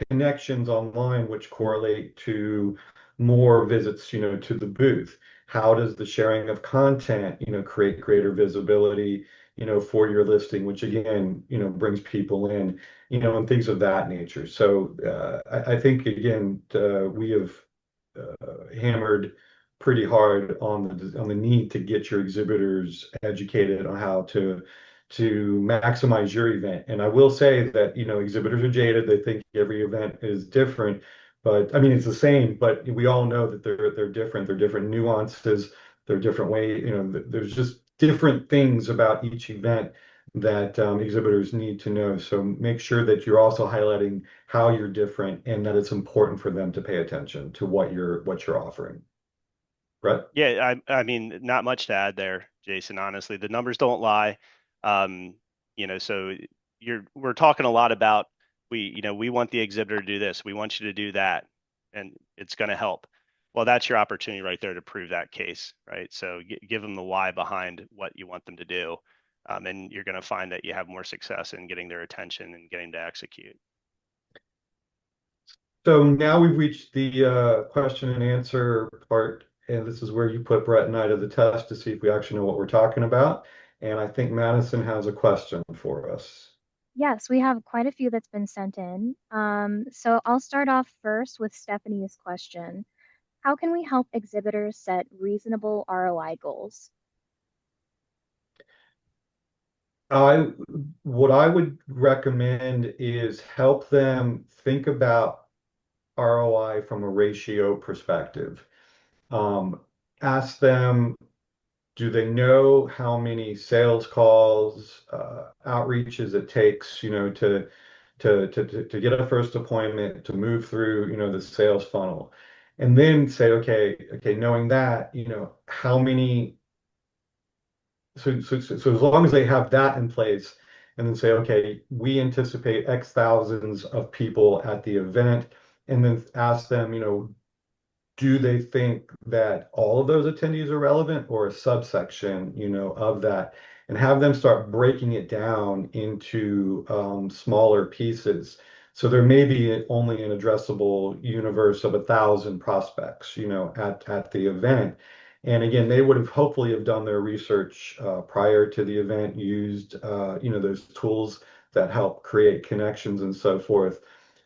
connections online, which correlate to more visits, to the booth? How does the sharing of content, create greater visibility, for your listing, which again, brings people in? and things of that nature. So I think again, we have hammered pretty hard on the need to get your exhibitors educated on how to maximize your event. And I will say that, exhibitors are jaded. They think every event is different, but I mean it's the same, but we all know that they're different. They're different nuances, they're different way, there's just different things about each event that exhibitors need to know. So make sure that you're also highlighting how you're different and that it's important for them to pay attention to what you're offering. Brett? Yeah, I mean, not much to add there, Jason. Honestly, the numbers don't lie. Um, so we're talking a lot about we want the exhibitor to do this, we want you to do that, and it's going to help. Well, that's your opportunity right there to prove that case, right? So give them the why behind what you want them to do, and you're going to find that you have more success in getting their attention and getting to execute. So now we've reached the question and answer part, and this is where you put Brett and I to the test to see if we actually know what we're talking about. And I think Madison has a question for us. Yes, we have quite a few that's been sent in. So I'll start off first with Stephanie's question. How can we help exhibitors set reasonable ROI goals? I what I would recommend is help them think about ROI from a ratio perspective. Um, Ask them, do they know how many sales calls, outreaches it takes, to get a first appointment, to move through, the sales funnel, and then say, okay, knowing that, how many. So as long as they have that in place, and then say, okay, we anticipate X thousands of people at the event, and then ask them, do they think that all of those attendees are relevant or a subsection, of that, and have them start breaking it down into smaller pieces. So there may be only an addressable universe of 1,000 prospects, at the event. And again, they would have hopefully have done their research prior to the event, used those tools that help create connections and so forth,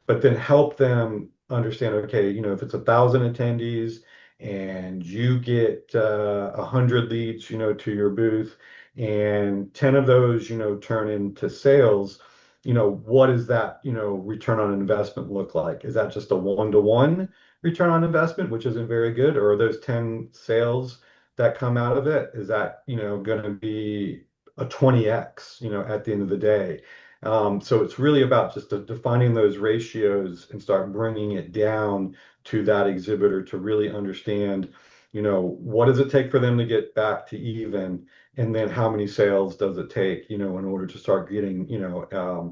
but then help them understand, okay, if it's 1,000 attendees and you get 100 leads, to your booth, and 10 of those, turn into sales, what does that, return on investment look like? Is that just a one-to-one return on investment, which isn't very good, or are those 10 sales that come out of it, is that, going to be a 20x, at the end of the day? So it's really about just defining those ratios and start bringing it down to that exhibitor to really understand, what does it take for them to get back to even, and then how many sales does it take, in order to start getting,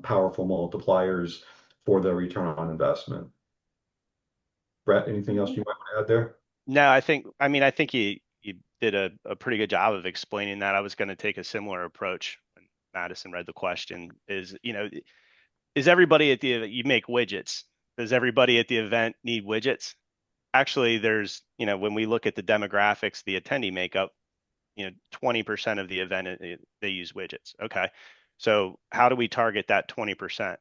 powerful multipliers for the return on investment. Brett, anything else you might want to add there? No, I think you did a pretty good job of explaining that. I was going to take a similar approach when Madison read the question. Is everybody at the you make widgets? Does everybody at the event need widgets? Actually, when we look at the demographics, the attendee makeup, 20% of the event they use widgets. Okay. So how do we target that 20%?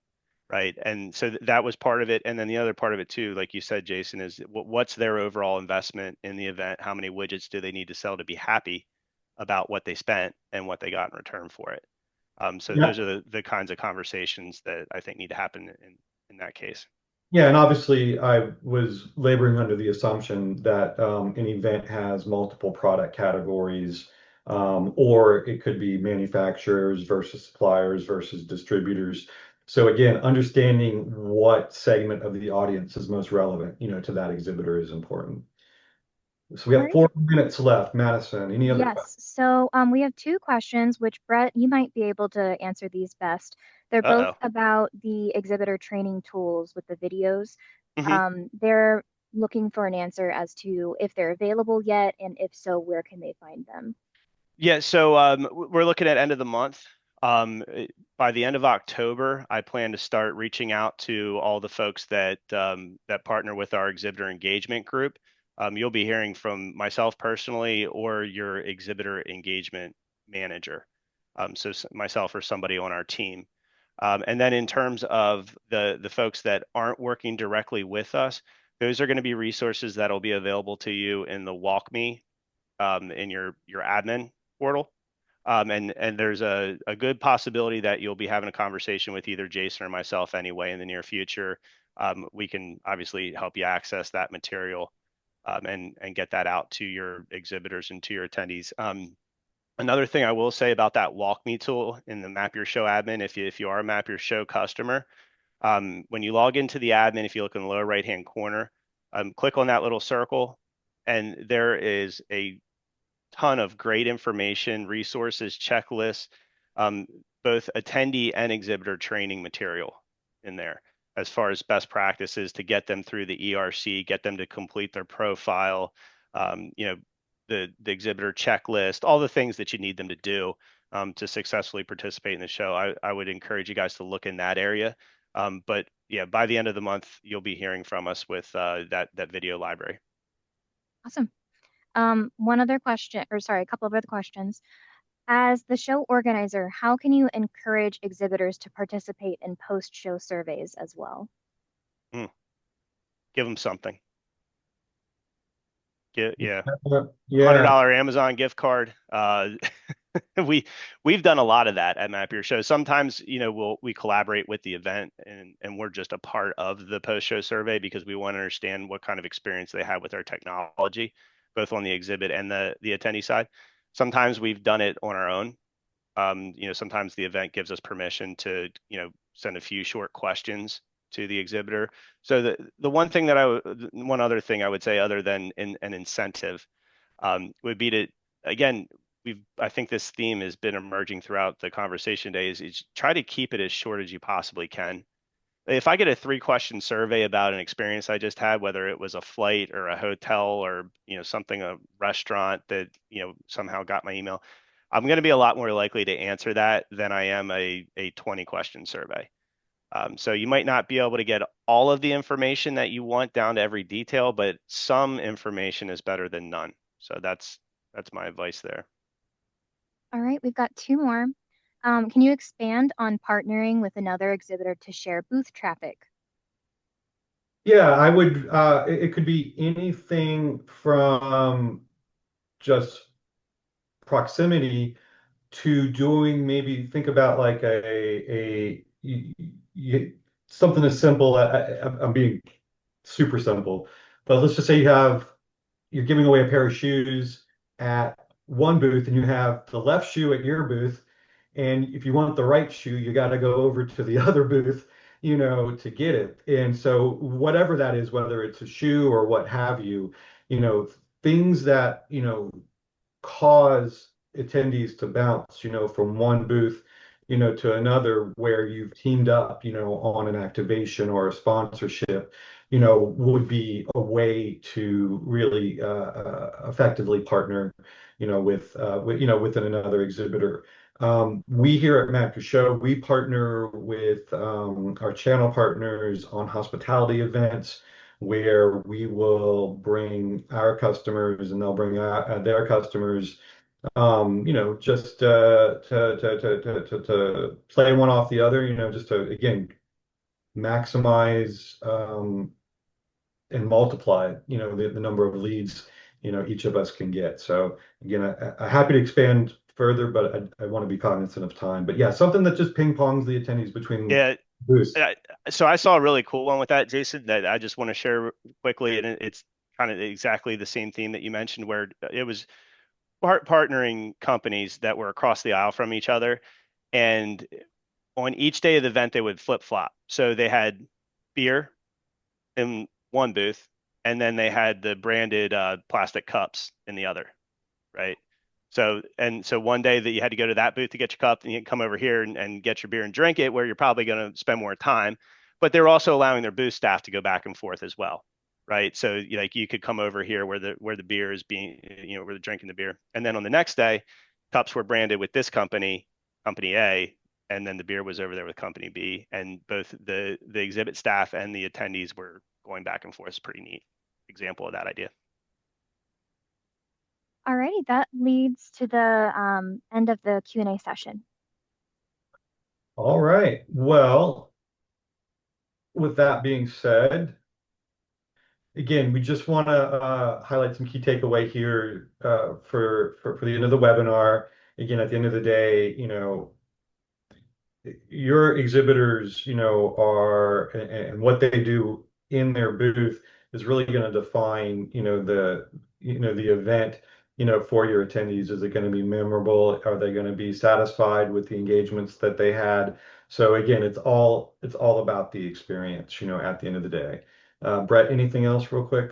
Right. And so that was part of it. And then the other part of it too, like you said, Jason, is what's their overall investment in the event? How many widgets do they need to sell to be happy about what they spent and what they got in return for it? So Yeah. those are the kinds of conversations that I think need to happen in that case. Yeah, and obviously I was laboring under the assumption that an event has multiple product categories, or it could be manufacturers versus suppliers versus distributors. So again, understanding what segment of the audience is most relevant, to that exhibitor is important. So we All have right. 4 minutes left. Madison, any other questions? Yes. So we have two questions, which Brett, you might be able to answer these best. They're both Uh-oh. about the exhibitor training tools with the videos. Hmm. They're looking for an answer as to if they're available yet, and if so, where can they find them? Yeah, so we're looking at end of the month. By the end of October, I plan to start reaching out to all the folks that partner with our exhibitor engagement group. You'll be hearing from myself personally or your exhibitor engagement manager. So myself or somebody on our team. And then in terms of the folks that aren't working directly with us, those are going to be resources that will be available to you in the WalkMe in your admin portal. And there's a good possibility that you'll be having a conversation with either Jason or myself anyway in the near future. We can obviously help you access that material and get that out to your exhibitors and to your attendees. Another thing I will say about that WalkMe tool in the Map Your Show admin, if you are a Map Your Show customer, when you log into the admin, if you look in the lower right-hand corner, click on that little circle, and there is a ton of great information, resources, checklists, um, both attendee and exhibitor training material in there as far as best practices to get them through the ERC, get them to complete their profile, you know, the exhibitor checklist, all the things that you need them to do to successfully participate in the show. I would encourage you guys to look in that area. But yeah, by the end of the month, you'll be hearing from us with that video library. Awesome. One other question, or sorry, a couple of other questions. As the show organizer, how can you encourage exhibitors to participate in post-show surveys as well? Give them something. Yeah. Yeah. $100 Amazon gift card. We've done a lot of that at Map Your Show. Sometimes, you know, we collaborate with the event and we're just a part of the post-show survey because we want to understand what kind of experience they have with our technology, both on the exhibit and the attendee side. Sometimes we've done it on our own. You know, sometimes the event gives us permission to, you know, send a few short questions to the exhibitor. So the one thing one other thing I would say other than an incentive would be to, again, I think this theme has been emerging throughout the conversation days, is try to keep it as short as you possibly can. If I get a 3-question survey about an experience I just had, whether it was a flight or a hotel or, you know, something, a restaurant that, you know, somehow got my email, I'm going to be a lot more likely to answer that than I am a 20-question survey. So you might not be able to get all of the information that you want down to every detail, but some information is better than none. So that's my advice there. All right, we've got 2 more. Can you expand on partnering with another exhibitor to share booth traffic? Yeah, I would, it could be anything from just proximity to doing, maybe think about like something as simple. I'm being super simple, but let's just say you're giving away a pair of shoes at one booth and you have the left shoe at your booth. And if you want the right shoe, you got to go over to the other booth, to get it. And so whatever that is, whether it's a shoe or what have you, you know, things that, cause attendees to bounce, from one booth, to another where you've teamed up, on an activation or a sponsorship, would be a way to really effectively partner, within another exhibitor. We here at Map Your Show, we partner with our channel partners on hospitality events where we will bring our customers and they'll bring their customers, just to play one off the other, just to, again, maximize and multiply, the number of leads, each of us can get. So again, I'm happy to expand further, but I want to be cognizant of time. But yeah, something that just ping pongs the attendees between Yeah. booths. So I saw a really cool one with that, Jason, that I just want to share quickly, and it's kind of exactly the same theme that you mentioned, where it was partnering companies that were across the aisle from each other, and on each day of the event they would flip flop. So they had beer in one booth, and then they had the branded plastic cups in the other, right? So one day that you had to go to that booth to get your cup, and you can come over here and get your beer and drink it, where you're probably going to spend more time. But they're also allowing their booth staff to go back and forth as well, right? So like you could come over here where the beer is being, where they're drinking the beer, and then on the next day, cups were branded with this company, company A, and then the beer was over there with company B, and both the exhibit staff and the attendees were going back and forth. It's a pretty neat example of that idea. Alrighty, that leads to the end of the Q&A session. All right. Well, with that being said, again, we just want to highlight some key takeaway here for the end of the webinar. Again, at the end of the day, your exhibitors, are and what they do in their booth is really going to define, the event, for your attendees. Is it going to be memorable? Are they going to be satisfied with the engagements that they had? So again, it's all about the experience, at the end of the day. Brett, anything else real quick?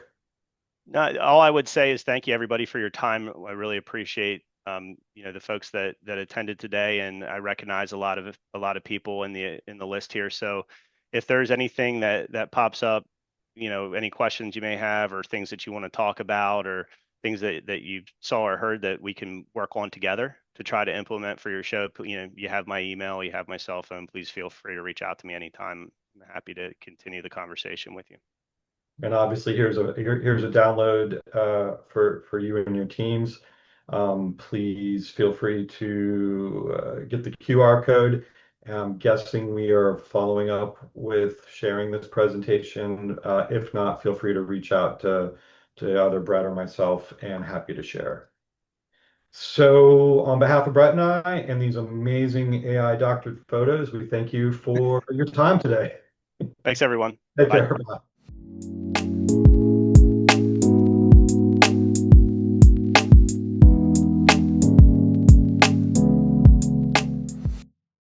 No, all I would say is thank you everybody for your time. I really appreciate the folks that attended today, and I recognize a lot of people in the list here. So if there's anything that pops up, any questions you may have or things that you want to talk about or things that you saw or heard that we can work on together to try to implement for your show, you have my email, you have my cell phone. Please feel free to reach out to me anytime. I'm happy to continue the conversation with you. And obviously, here's a download for you and your teams. Please feel free to get the QR code. I'm guessing we are following up with sharing this presentation. If not, feel free to reach out to either Brett or myself, and happy to share. So, on behalf of Brett and I and these amazing AI doctored photos, we thank you for your time today. Thanks, everyone. Take Bye. care. Bye.